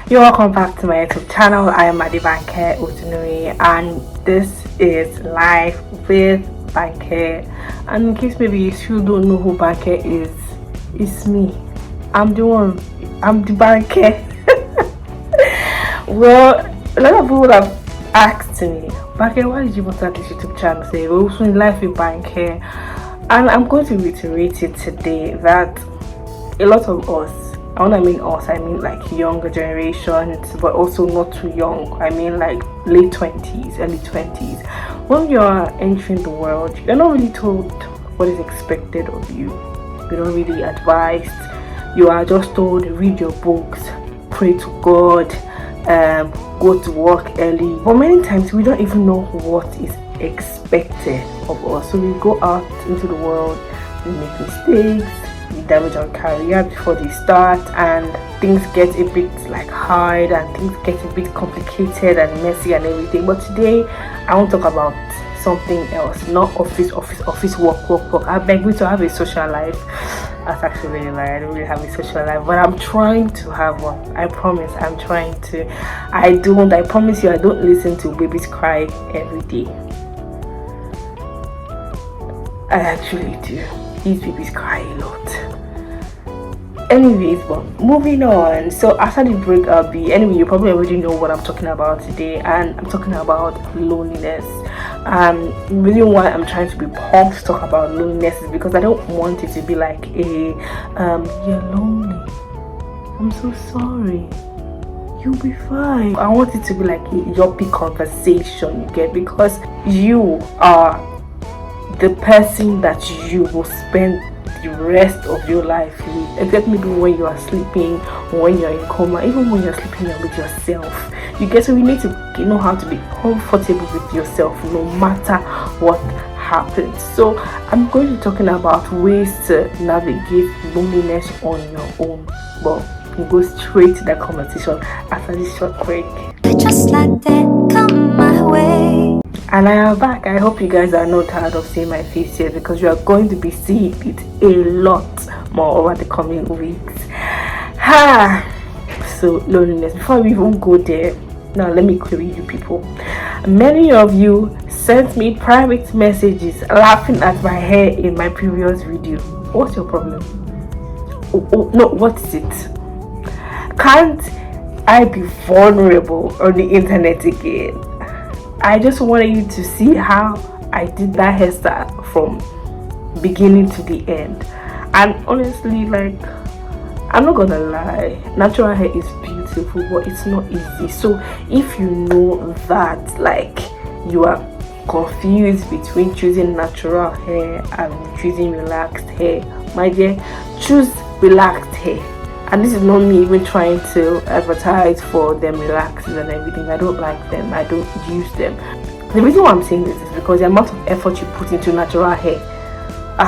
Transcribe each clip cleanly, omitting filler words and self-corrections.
You're welcome back to my YouTube channel. I am Adebanke and this is Life with Banke. And in case maybe you still don't know who Banke is, it's me. I'm the one. I'm the Banke. Well, a lot of people have asked me, Banke, why did you start this YouTube channel? Say, we're also in Life with Banke. And I'm going to reiterate it today that a lot of us, and when I mean us, I mean like younger generations, but also not too young. I mean like late 20s, early 20s. When you're entering the world, you're not really told what is expected of you. You're not really advised. You are just told, read your books, pray to God, go to work early. But many times we don't even know what is expected of us. So we go out into the world, we make mistakes, we damage our career before they start, and things get a bit like hard and things get a bit complicated and messy and everything. But today I want to talk about something else, not office work. I beg you to have a social life. That's actually really lie. I don't really have a social life, but I'm trying to have one. I promise. I'm trying to. I promise you, I don't listen to babies cry every day. I actually do. These babies cry a lot. Anyways, but moving on. So after the break, anyway, you probably already know what I'm talking about today, and I'm talking about loneliness. Really why I'm trying to be pumped to talk about loneliness is because I don't want it to be like you're lonely, I'm so sorry, you'll be fine. I want it to be like a yuppie conversation, you get, because you are the person that you will spend the rest of your life with, except maybe when you are sleeping or when you're in coma. Even when you're sleeping, you're with yourself, you get. So you need to know how to be comfortable with yourself no matter what happens. So I'm going to be talking about ways to navigate loneliness on your own, but we'll go straight to that conversation after this short break. Just like that, come my way. And I am back. I hope you guys are not tired of seeing my face here, because you are going to be seeing it a lot more over the coming weeks. So loneliness. Before we even go there, now let me query you people. Many of you sent me private messages laughing at my hair in my previous video. What's your problem? No, what is it? Can't I be vulnerable on the internet again? I just wanted you to see how I did that hairstyle from beginning to the end. And honestly, like, I'm not gonna lie, natural hair is beautiful, but it's not easy. So if you know that, like, you are confused between choosing natural hair and choosing relaxed hair, my dear, choose relaxed hair. And this is not me even trying to advertise for them relaxes and everything. I don't like them. I don't use them. The reason why I'm saying this is because the amount of effort you put into natural hair,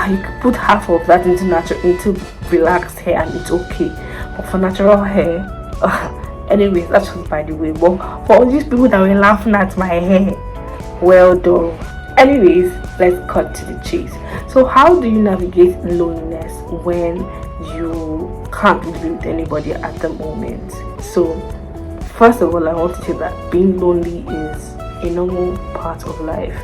you could put half of that into relaxed hair and it's okay. But for natural hair, anyways, that's just by the way. But for all these people that were laughing at my hair, well done. Anyways, let's cut to the chase. So how do you navigate loneliness when you can't be with anybody at the moment? So first of all, I want to say that being lonely is a normal part of life.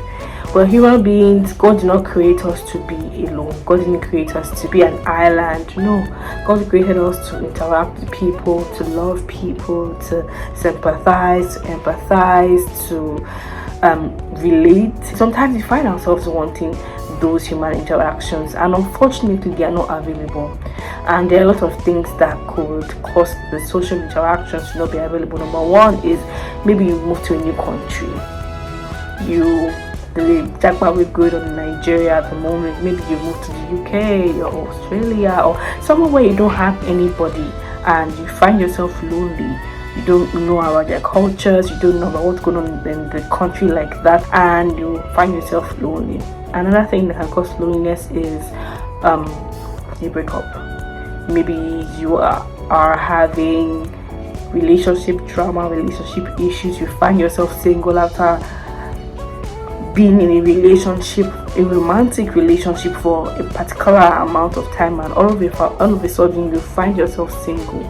We're human beings. God did not create us to be alone. God didn't create us to be an island. No, God created us to interact with people, to love people, to sympathize, to empathize, to relate. Sometimes we find ourselves wanting those human interactions, and unfortunately they are not available, and there are a lot of things that could cause the social interactions to not be available. Number one is maybe you move to a new country, the jackpot we're good on Nigeria at the moment. Maybe you move to the UK or Australia or somewhere where you don't have anybody and you find yourself lonely. You don't know about their cultures, you don't know about what's going on in the country like that, and you find yourself lonely. Another thing that can cause loneliness is a breakup. Maybe you are having relationship drama, relationship issues. You find yourself single after being in a relationship, a romantic relationship for a particular amount of time, and all of a sudden you find yourself single.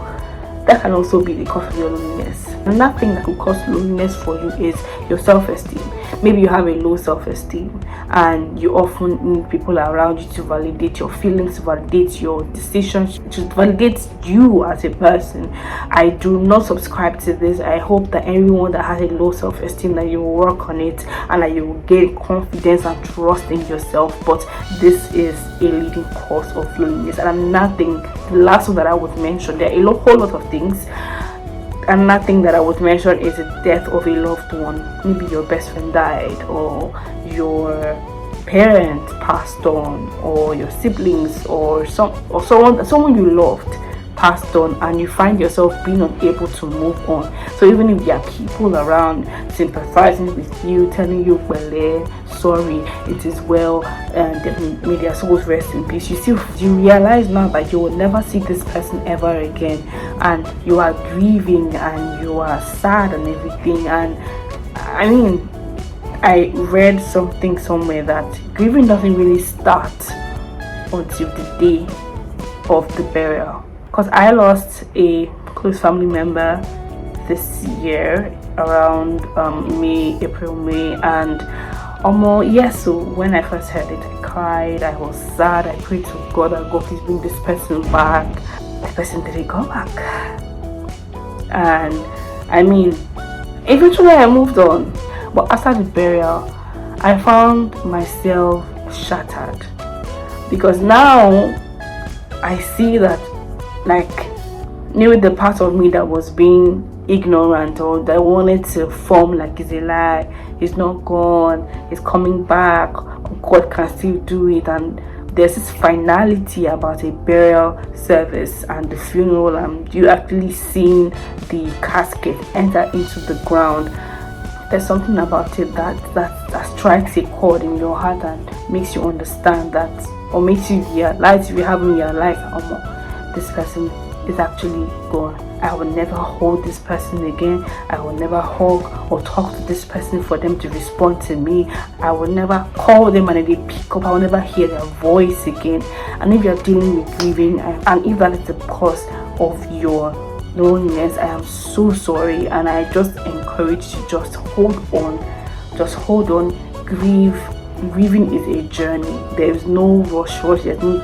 that can also be the cause of your loneliness. Another thing that could cause loneliness for you is your self-esteem. Maybe you have a low self-esteem and you often need people around you to validate your feelings, to validate your decisions, to validate you as a person. I do not subscribe to this. I hope that everyone that has a low self-esteem, that you will work on it and that you will gain confidence and trust in yourself. But this is a leading cause of loneliness. And nothing, the last one that I would mention, there are whole lot of things. And nothing that I would mention is the death of a loved one. Maybe your best friend died, or your parent passed on, or your siblings, or someone you loved passed on, and you find yourself being unable to move on. So even if there are people around sympathizing with you, telling you, "Well, sorry, it is well, and may their souls rest in peace," you realize now that you will never see this person ever again, and you are grieving and you are sad and everything. And I mean, I read something somewhere that grieving doesn't really start until the day of the burial. Because I lost a close family member this year around April, May, and so when I first heard it, I cried, I was sad, I prayed to God that God please bring this person back. The person didn't come back. And I mean, eventually I moved on. But after the burial, I found myself shattered. Because now I see that, like, maybe the part of me that was being ignorant or that wanted to form like it's a lie, he's not gone, he's coming back, God can still do it, and there's this finality about a burial service and the funeral, and you actually seeing the casket enter into the ground. There's something about it that strikes a chord in your heart and makes you understand that, or makes you realize, if you haven't realized, this person is actually gone. I will never hold this person again. I will never hug or talk to this person for them to respond to me. I will never call them and they pick up. I will never hear their voice again. And if you're dealing with grieving, and if that is the cause of your loneliness, I am so sorry, and I just encourage you, just hold on. Grieving is a journey. There is no rush. There's no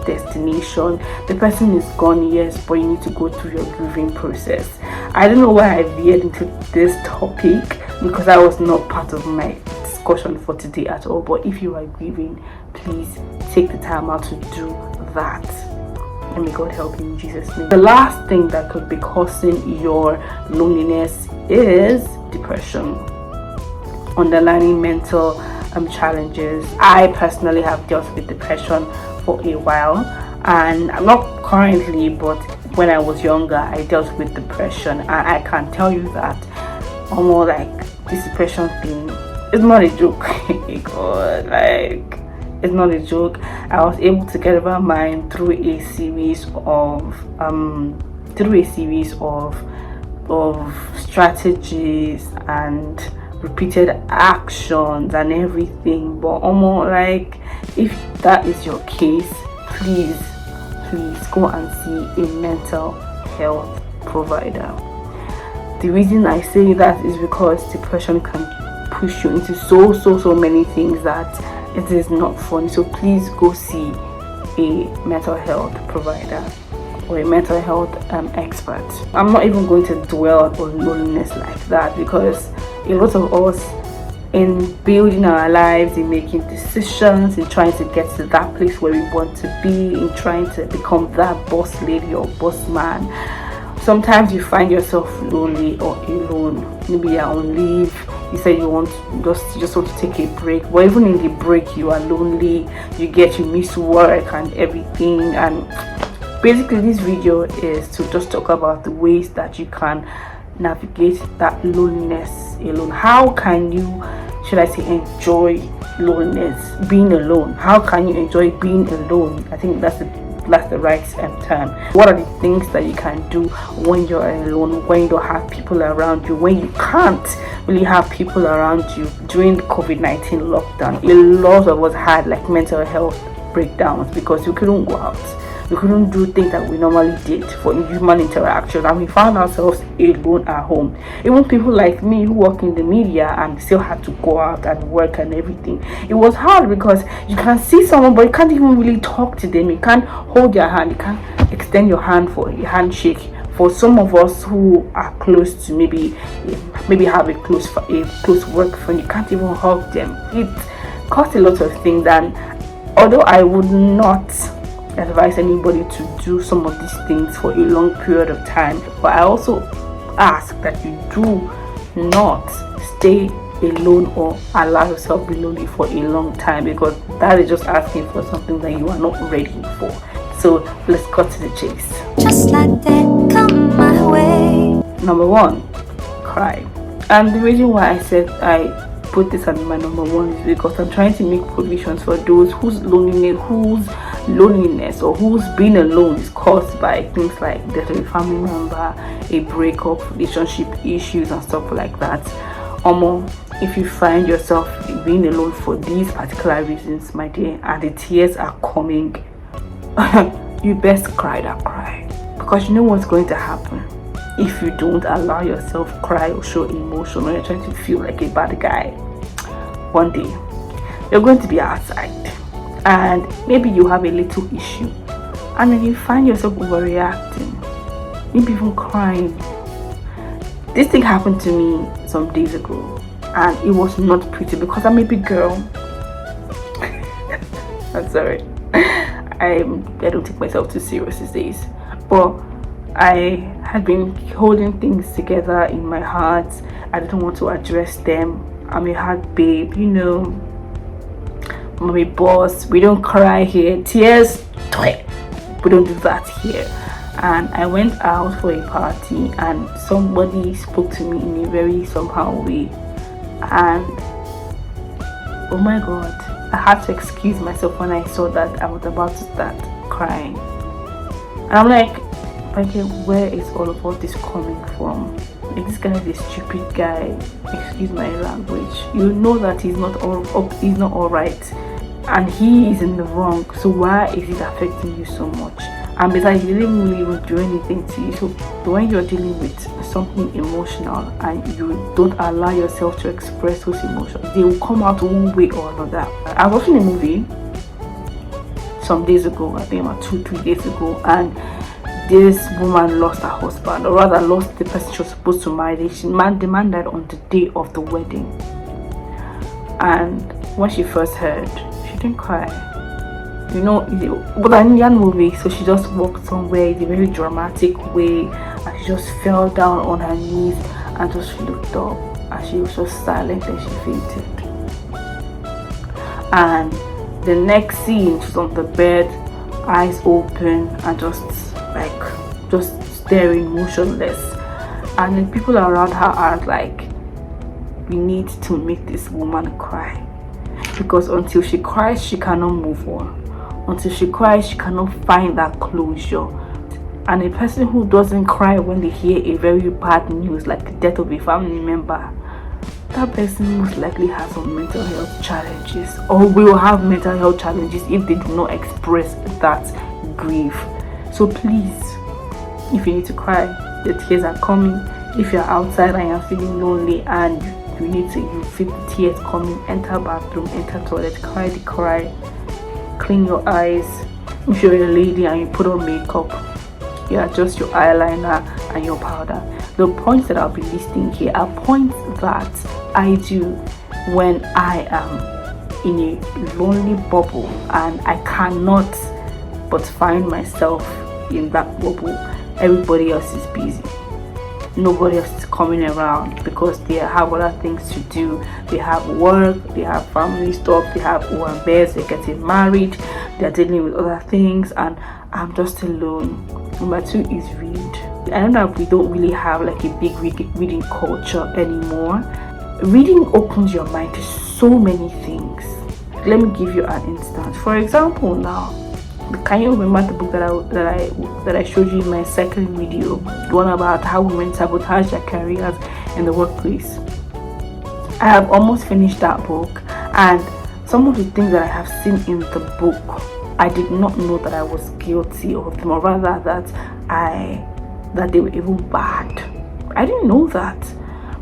destination. The person is gone, yes, but you need to go through your grieving process. I don't know why I veered into this topic, because I was not part of my discussion for today at all. But if you are grieving, please take the time out to do that, and may God help you in Jesus' name. The last thing that could be causing your loneliness is depression, underlying mental challenges. I personally have dealt with depression for a while, and I'm not currently, but when I was younger I dealt with depression, and I can tell you that almost like this depression thing is not a joke. God, like, it's not a joke. I was able to get over mine through a series of strategies and repeated actions and everything. But almost like, if that is your case, please go and see a mental health provider. The reason I say that is because depression can push you into so many things that it is not fun. So please go see a mental health provider or a mental health expert. I'm not even going to dwell on loneliness like that, because a lot of us, in building our lives, in making decisions, in trying to get to that place where we want to be, in trying to become that boss lady or boss man, sometimes you find yourself lonely or alone. Maybe you're on leave, you say you just want to take a break, but even in the break you are lonely, you miss work and everything. And basically this video is to just talk about the ways that you can navigate that loneliness alone. How can you, should I say, enjoy loneliness, being alone? How can you enjoy being alone? I think that's the right term. What are the things that you can do when you're alone, when you don't have people around you, when you can't really have people around you? During the COVID-19 lockdown, a lot of us had like mental health breakdowns because we couldn't go out. We couldn't do things that we normally did for human interaction, and we found ourselves alone at home. Even people like me who work in the media and still had to go out and work and everything, it was hard because you can see someone but you can't even really talk to them. You can't hold their hand, you can't extend your hand for a handshake. For some of us who are close to maybe have a close work friend, you can't even hug them. It costs a lot of things, and although I would not advise anybody to do some of these things for a long period of time, but I also ask that you do not stay alone or allow yourself be lonely for a long time, because that is just asking for something that you are not ready for. So let's cut to the chase. Just like that, come my way. Number 1, cry. And the reason why I said I put this as my number 1 is because I'm trying to make provisions for those whose loneliness or whose being alone is caused by things like death of a family member, a breakup, relationship issues and stuff like that. If you find yourself being alone for these particular reasons, my dear, and the tears are coming, you best cry that cry, because you know what's going to happen if you don't allow yourself cry or show emotion, or you're trying to feel like a bad guy. One day you're going to be outside and maybe you have a little issue, and then you find yourself overreacting, maybe even crying. This thing happened to me some days ago, and it was not pretty because I'm a big girl. I'm sorry, I don't take myself too serious these days, but I had been holding things together in my heart. I didn't want to address them. I'm a hard babe, you know. I'm a boss. We don't cry here. Tears, we don't do that here. And I went out for a party, and somebody spoke to me in a very somehow way, and oh my god, I had to excuse myself when I saw that I was about to start crying. And I'm like, okay, where is all of this coming from? Like, this guy is a stupid guy, excuse my language. You know that he's not all right, and he is in the wrong, so why is it affecting you so much? And besides, he didn't really even do anything to you. So when you're dealing with something emotional and you don't allow yourself to express those emotions, they will come out one way or another. I was watching a movie some days ago, I think about 2-3 days ago, and this woman lost her husband, or rather lost the person she was supposed to marry. The man died on the day of the wedding, and when she first heard, she didn't cry. You know, but an Indian movie, so she just walked somewhere in a very dramatic way, and she just fell down on her knees and just looked up, and she was just silent, and she fainted. And the next scene, she's on the bed, eyes open, and just staring motionless, and then people around her are like, we need to make this woman cry, because until she cries, she cannot move on. Until she cries, she cannot find that closure. And a person who doesn't cry when they hear a very bad news like the death of a family member, that person most likely has some mental health challenges, or will have mental health challenges if they do not express that grief. So please, if you need to cry, the tears are coming. If you're outside and you're feeling lonely and you feel the tears coming, enter bathroom, enter toilet, cry the cry, clean your eyes. If you're a lady and you put on makeup, you adjust your eyeliner and your powder. The points that I'll be listing here are points that I do when I am in a lonely bubble and I cannot but find myself in that bubble. Everybody else is busy. Nobody else is coming around because they have other things to do. They have work, they have family stuff, they have OMBs, they're getting married, they're dealing with other things, and I'm just alone. Number 2 is read. I know that we don't really have like a big reading culture anymore. Reading opens your mind to so many things. Let me give you an instance. For example, now, can you remember the book that I showed you in my second video, the one about how women sabotage their careers in the workplace? I have almost finished that book, and some of the things that I have seen in the book I did not know that I was guilty of them, or rather that they were even bad. I didn't know that.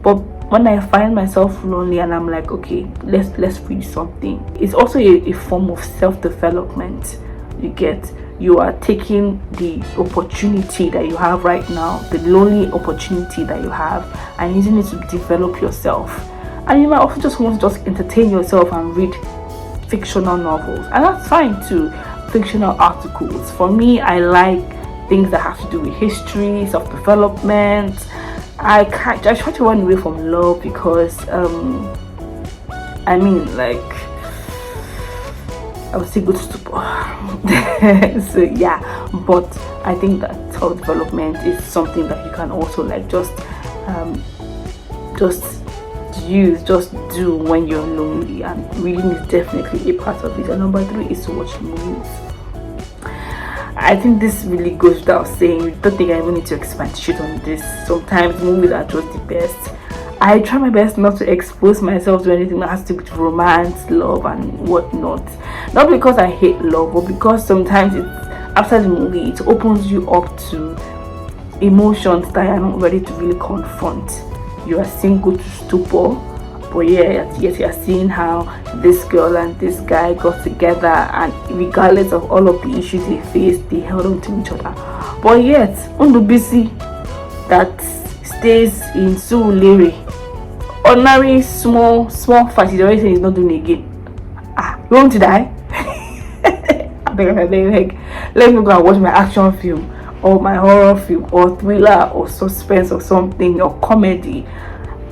But when I find myself lonely and I'm like, okay, let's read something, it's also a form of self-development. You are taking the opportunity that you have right now, the lonely opportunity that you have, and using it to develop yourself. And you might also just want to just entertain yourself and read fictional novels, and that's fine too. Fictional articles, for me, I like things that have to do with history, self-development. I try to run away from love because I mean, like, I would say good stupor. So yeah, but I think that self-development is something that you can also like just do when you're lonely, and reading is definitely a part of it. And number 3 is to watch movies. I think this really goes without saying. I don't think I even need to expand shit on this. Sometimes movies are just the best. I try my best not to expose myself to anything that has to do with romance, love, and whatnot. Not because I hate love, but because sometimes after the movie, it opens you up to emotions that you're not ready to really confront. You are single to stupor, but yet you're seeing how this girl and this guy got together, and regardless of all of the issues they faced, they held on to each other. But yet, Undubisi that stays in Surulere, ordinary small fight, he's already saying he's not doing it again. You want to die? I beg, let me go and watch my action film, or my horror film, or thriller, or suspense, or something, or comedy.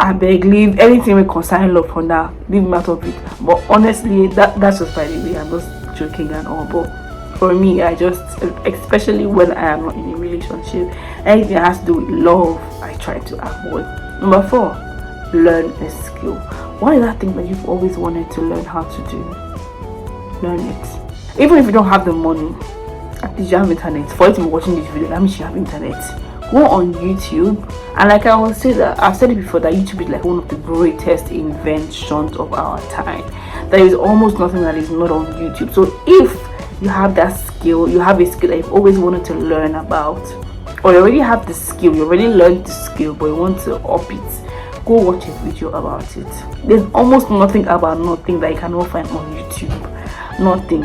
I beg, leave anything with concern love for now. Leave me out of it. But honestly, that's just by the way. I'm just joking and all. But for me, I just, especially when I am not in a relationship, anything that has to do with love, I try to avoid. Number 4, learn a skill. What is that thing that you've always wanted to learn how to do? Learn it. Even if you don't have the money, at least you have internet. For you to be watching this video, that means you have internet. Go on YouTube, and like I will say that I've said it before, that YouTube is like one of the greatest inventions of our time. There is almost nothing that is not on YouTube. So if you have that skill, you have a skill that you've always wanted to learn about, or you already have the skill, you already learned the skill, but you want to up it, go watch a video about it. There's almost nothing about nothing that you cannot find on YouTube. Nothing.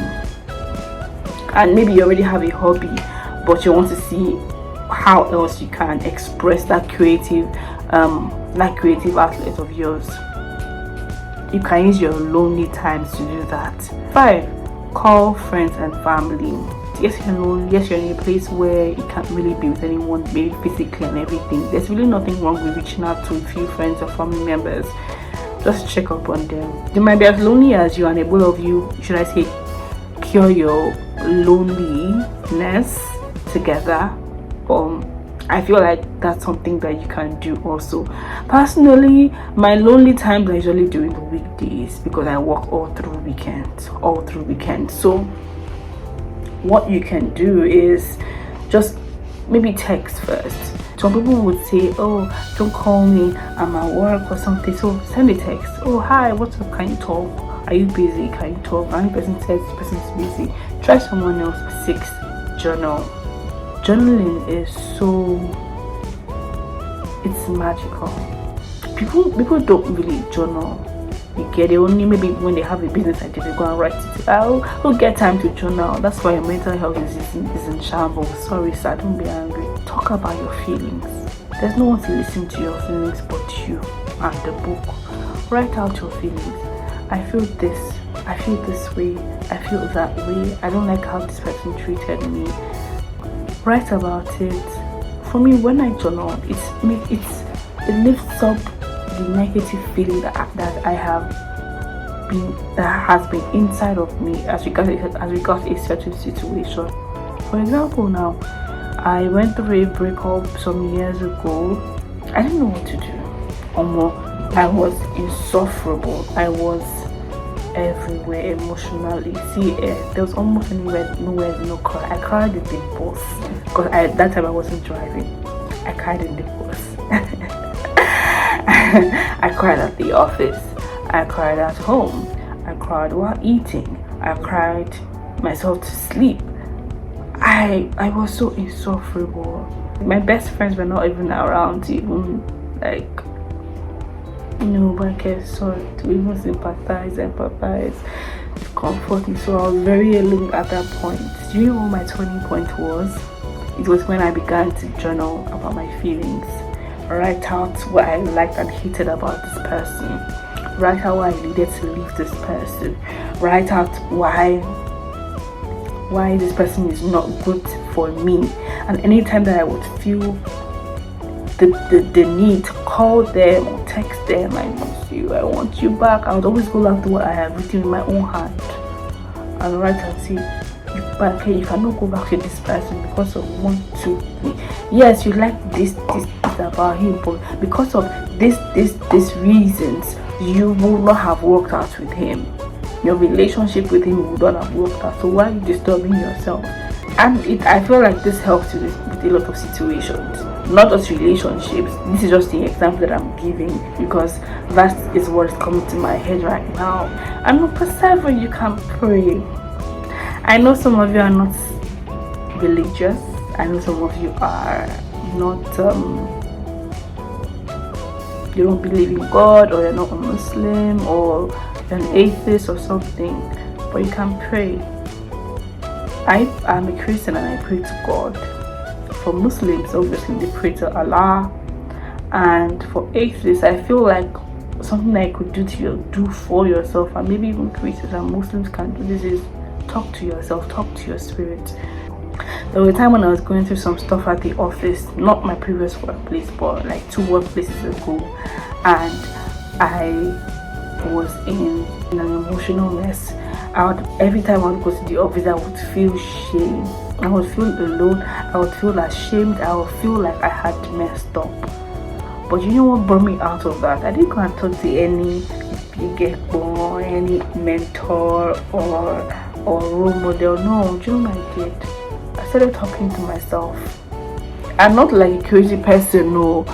And maybe you already have a hobby, but you want to see how else you can express that creative outlet of yours. You can use your lonely times to do that. 5, call friends and family. Yes, you're lonely. Yes, you're in a place where you can't really be with anyone, maybe physically and everything. There's really nothing wrong with reaching out to a few friends or family members. Just check up on them. They might be as lonely as you, and able of you, should I say, cure your loneliness together. I feel like that's something that you can do also. Personally, my lonely times are usually during the weekdays because I work all through weekends. So what you can do is just maybe text first. Some people would say, oh, don't call me, I'm at work or something. So send a text. Oh, hi, what's up, can you talk? Are you busy? Can you talk? And the person says the person is busy. Try someone else. 6, journal. Journaling is it's magical. People don't really journal. You get it only maybe when they have a business idea, they go and write it. I'll get time to journal. That's why your mental health is in shambles. Sorry, sir, don't be angry. Talk about your feelings. There's no one to listen to your feelings but you and the book. Write out your feelings. I feel this. I feel this way. I feel that way. I don't like how this person treated me. Write about it. For me, when I journal, it lifts up the negative feeling that has been inside of me as regards a certain situation. For example, now I went through a breakup some years ago. I didn't know what to do. I was insufferable. I was everywhere emotionally. See, there was almost nowhere no cry. I cried in the bus because at that time I wasn't driving. I cried in the bus. I cried at the office. I cried at home. I cried while eating. I cried myself to sleep. I was so insufferable. My best friends were not even around to even Banke, sorry, to even sympathize, empathize, comfort me. So I was very alone at that point. Do you know what my turning point was? It was when I began to journal about my feelings, write out what I liked and hated about this person, write out why I needed to leave this person, write out why this person is not good for me. And anytime that I would feel the need to call them or text them, I miss you, I want you back, I would always go back to what I have written in my own hand and write and say, you cannot go back to this person because of 1, 2, 3. Yes, you like this about him, but because of this reasons, you will not have worked out with him. Your relationship with him would not have worked out. So why are you disturbing yourself? And I feel like this helps with a lot of situations, not just relationships. This is just the example that I'm giving because that is what is coming to my head right now. And number 7, you can pray. I know some of you are not religious. I know some of you are not, you don't believe in God, or you're not a Muslim, or an atheist or something, but you can pray. I am a Christian and I pray to God. For Muslims, obviously they pray to Allah, and for atheists, I feel like something I could do for yourself, and maybe even Christians and Muslims can do this, is talk to yourself, talk to your spirit. There was a time when I was going through some stuff at the office, not my previous workplace, but like 2 workplaces ago, and I was in an emotional mess. Every time I would go to the office, I would feel shame. I would feel alone. I would feel ashamed. I would feel like I had messed up. But you know what brought me out of that? I didn't go and talk to any big boy, any mentor or role model. No, do you know what I did? I started talking to myself. I'm not like a crazy person, no.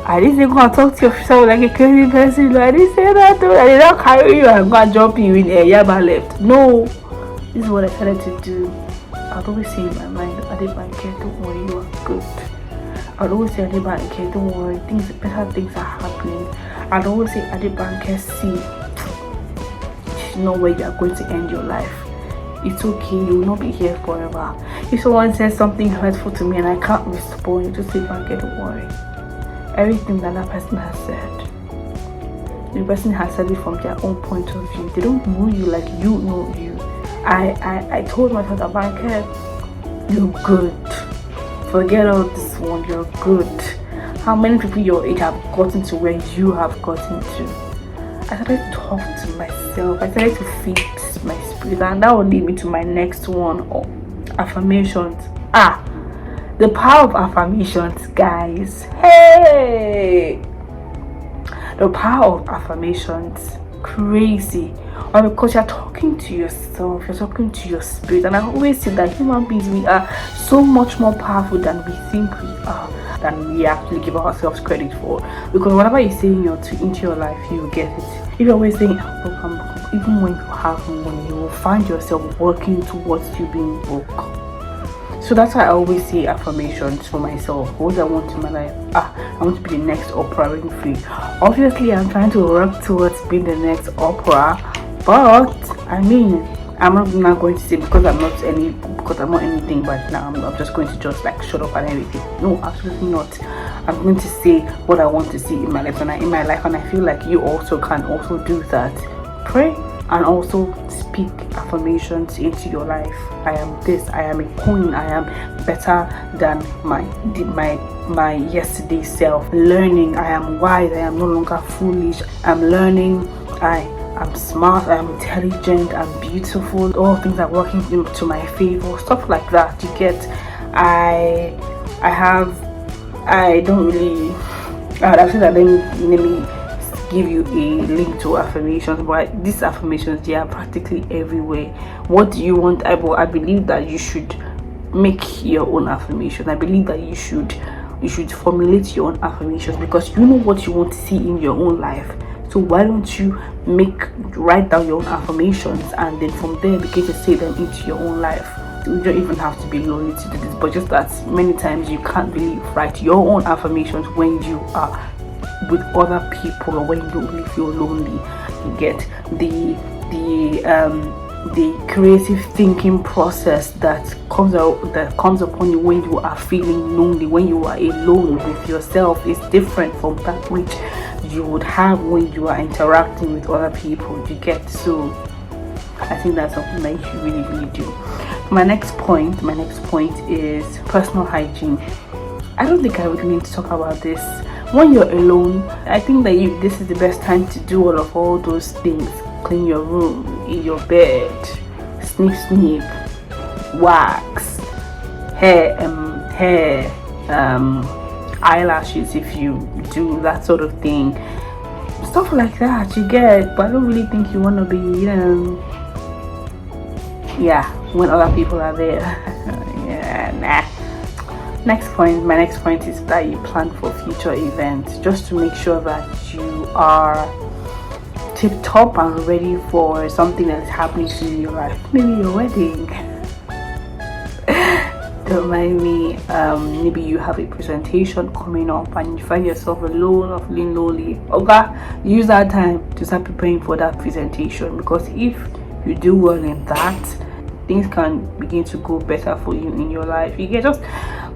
I didn't say go and talk to yourself like a crazy person. No, I didn't say that. No. I did not carry you and go and jump you in a yaba left. No. This is what I started to do. I'd always say in my mind, Adebanke, don't worry, you are good. I'd always say, Adebanke, don't worry, better things are happening. I'd always say, Adebanke, see, you know where you are going to end your life. It's okay, you will not be here forever. If someone says something hurtful to me and I can't respond, just say, Banke, don't worry. Everything that person has said, the person has said it from their own point of view. They don't know you like you know you. I told myself that, Banke, you're good. Forget all this one, you're good. How many people your age have gotten to where you have gotten to? I started to talk to myself. I started to fix my spirit, and that will lead me to my next one, affirmations. The power of affirmations, guys. Hey, the power of affirmations, crazy. Why? Because you're talking to yourself, you're talking to your spirit. And I always say that human beings, we are so much more powerful than we think we are, than we actually give ourselves credit for. Because whatever you say into your life, you will get it. If you're always saying, even when you have money, you will find yourself working towards you being broke. So that's why I always say affirmations for myself. What I want in my life? I want to be the next Oprah Winfrey. Obviously, I'm trying to work towards being the next Oprah, but I mean, I'm not going to say because I'm not anything right now. I'm just going to just like shut up and everything. No, absolutely not. I'm going to say what I want to see in my life, and I feel like you also can also do that. Pray and also speak affirmations into your life. I am this, I am a queen, I am better than my yesterday self. Learning, I am wise, I am no longer foolish. I'm learning, I'm smart, I'm intelligent, I'm beautiful. All things are working to my favor. Stuff like that. You get, I don't really, I would have said that let me give you a link to affirmations, but these affirmations, they are practically everywhere. What do you want? I believe that you should make your own affirmations. I believe that you should formulate your own affirmations, because you know what you want to see in your own life. So why don't you write down your own affirmations, and then from there begin to say them into your own life. You don't even have to be lonely to do this, but just that many times you can't really write your own affirmations when you are with other people, or when you don't really feel lonely. You get the creative thinking process that comes upon you when you are feeling lonely, when you are alone with yourself, is different from that which you would have when you are interacting with other people. You get? So I think that's something that you should really do. My next point is personal hygiene. I don't think I would need to talk about this. When you're alone, I think that this is the best time to do all those things. Clean your room, in your bed, snip, wax, hair, eyelashes if you do that sort of thing, stuff like that. You get? But I don't really think you want to be, when other people are there. Nah. My next point is that you plan for future events, just to make sure that you are tip top and ready for something that is happening to you in your life. Maybe your wedding. Don't mind me. Maybe you have a presentation coming up and you find yourself alone or feeling lonely. Okay, use that time to start preparing for that presentation, because if you do well in that, things can begin to go better for you in your life. You can just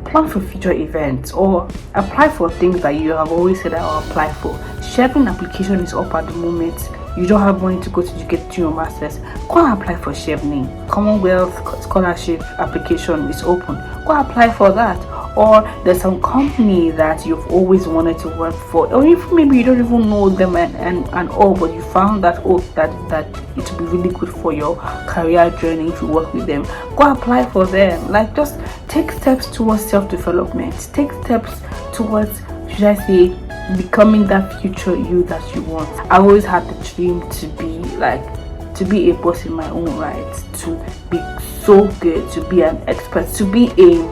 plan for future events, or apply for things that you have always said I'll apply for. Chevron application is up at the moment. You don't have money to go to get to your masters, go and apply for Chevron. Commonwealth scholarship application is open, go apply for that. Or there's some company that you've always wanted to work for, or if maybe you don't even know them and all, but you found that that it would be really good for your career journey if you work with them, go apply for them. Like, just take steps towards self-development, take steps towards, should I say, becoming that future you that you want. I always had the dream to be a boss in my own right, to be so good, to be an expert, to be an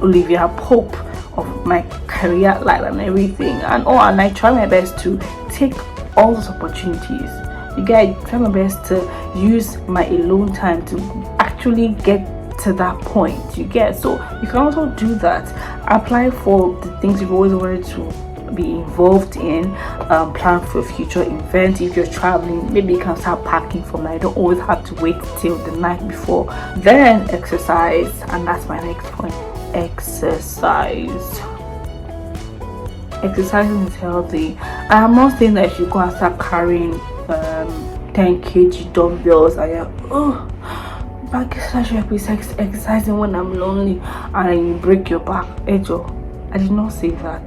Olivia Pope of my career life and everything, and I try my best to take all those opportunities. You guys, try my best to use my alone time to actually get to that point. You get? So you can also do that. Apply for the things you've always wanted to be involved in. Plan for future events. If you're traveling, maybe you can start packing from now. You don't always have to wait till the night before. Then exercise, and that's my next point. Exercising is healthy. I'm not saying that you go and start carrying 10 kg dumbbells and you're back exercising when I'm lonely and you break your back. I did not say that.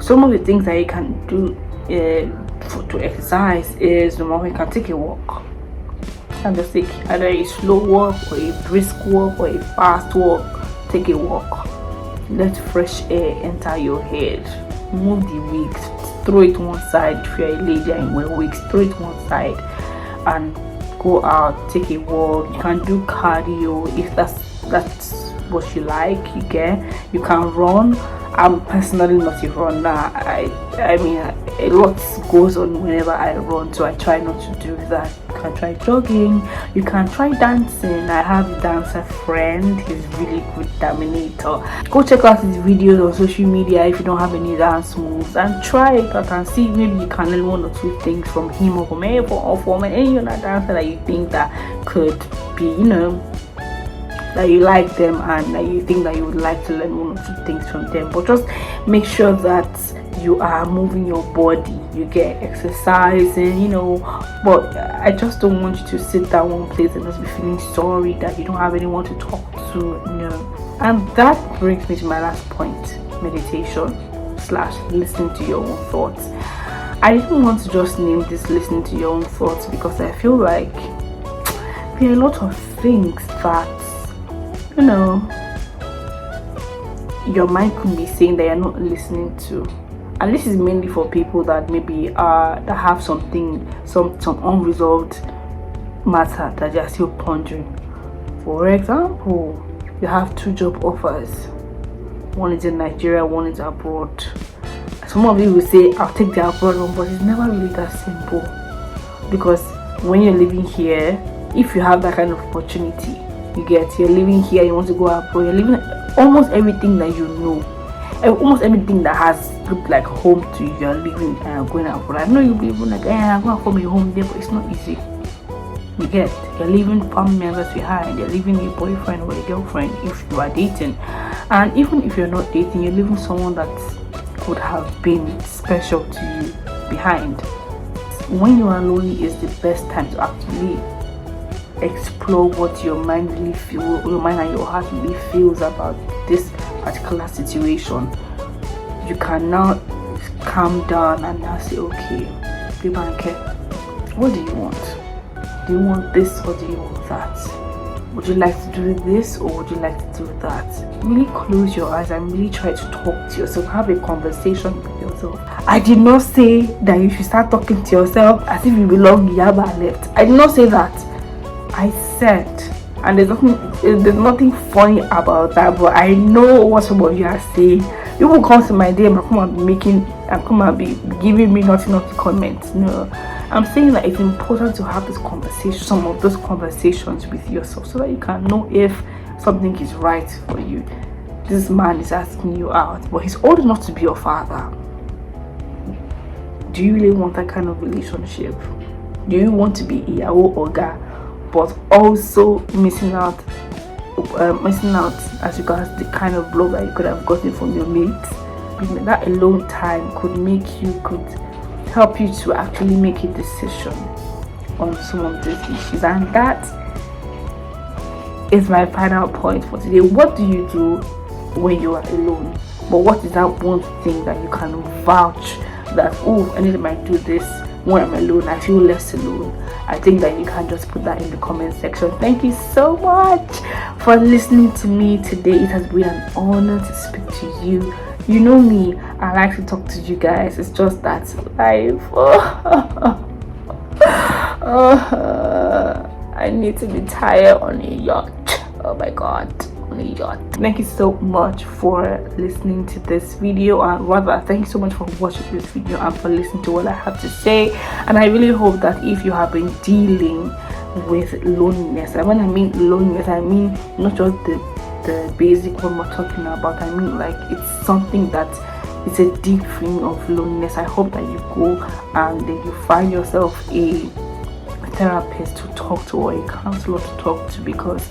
Some of the things that you can do to exercise is, number you can take a walk. And just take either a slow walk or a brisk walk or a fast walk. Take a walk. Let fresh air enter your head. Move the wigs. Throw it one side. If you're a lady and wear wigs, throw it one side and go out. Take a walk. You can do cardio if that's what you like. You can run. I'm personally not a runner. I mean, a lot goes on whenever I run, so I try not to do that. You can try jogging, you can try dancing. I have a dancer friend, he's really good dominator. Go check out his videos on social media if you don't have any dance moves, and try it out and see, maybe you can learn one or two things from him, or from any other dancer that you think that could be, that you like them and that you think that you would like to learn one or two things from them. But just make sure that you are moving your body, you get exercising, but I just don't want you to sit down one place and just be feeling sorry that you don't have anyone to talk to. And that brings me to my last point: meditation / listening to your own thoughts. I didn't want to just name this listening to your own thoughts, because I feel like there are a lot of things that your mind could be saying that you're not listening to, and this is mainly for people that maybe that have some unresolved matter that they are still pondering. For example, you have 2 job offers, one is in Nigeria, one is abroad. Some of you will say I'll take the abroad one, but it's never really that simple, because when you're living here, if you have that kind of opportunity, you're living here, you want to go abroad, you're living almost everything that you know, and almost everything that has looked like home to you, you're living and going abroad. I know you'll be even like, I'm going to call my home there, but it's not easy. You're leaving family members behind, you're leaving your boyfriend or your girlfriend if you are dating, and even if you're not dating, you're leaving someone that could have been special to you behind. When you are lonely is the best time to actually explore what your mind really feels, your mind and your heart really feels about this particular situation. You can now calm down and now say, okay, Adebanke, what do you want? Do you want this or do you want that? Would you like to do this or would you like to do that? Really close your eyes and really try to talk to yourself. Have a conversation with yourself. I did not say that you should start talking to yourself as if you belong Yaba left. I did not say that. I said, and there's nothing funny about that, but I know what some of you are saying. You will come to my DM and come and be giving me naughty comments. No, I'm saying that it's important to have this conversation, some of those conversations with yourself, so that you can know if something is right for you. This man is asking you out, but he's old enough to be your father. Do you really want that kind of relationship? Do you want to be Iyawo Oga, but also missing out as regards the kind of love that you could have gotten from your mates? That alone time could help you to actually make a decision on some of these issues. And that is my final point for today. What do you do when you are alone? But what is that one thing that you can vouch that, oh, anytime I do this when I'm alone, I feel less alone? I think that you can just put that in the comment section. Thank you so much for listening to me today. It has been an honor to speak to you. You know me, I like to talk to you guys. It's just that life. I need to be tired on a yacht. Oh my god, on a yacht. Thank you so much for listening to this video, and rather thank you so much for watching this video and for listening to what I have to say. And I really hope that if you have been dealing with loneliness, and when I mean loneliness, I mean not just the basic one we're talking about. I mean, like, it's something that it's a deep feeling of loneliness. I hope that you go and then you find yourself a therapist to talk to or a counselor to talk to, because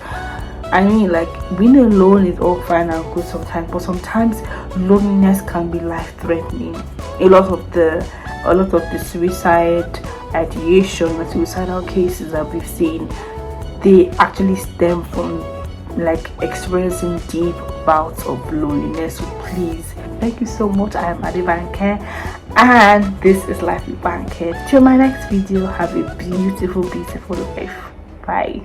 I mean, like, being alone is all fine and good sometimes, but sometimes loneliness can be life-threatening. A lot of the suicide ideation and suicidal cases that we've seen, they actually stem from like experiencing deep bouts of loneliness. So please, thank you so much. I am Adebanke and this is Life with Banke. Till my next video, have a beautiful life. Bye.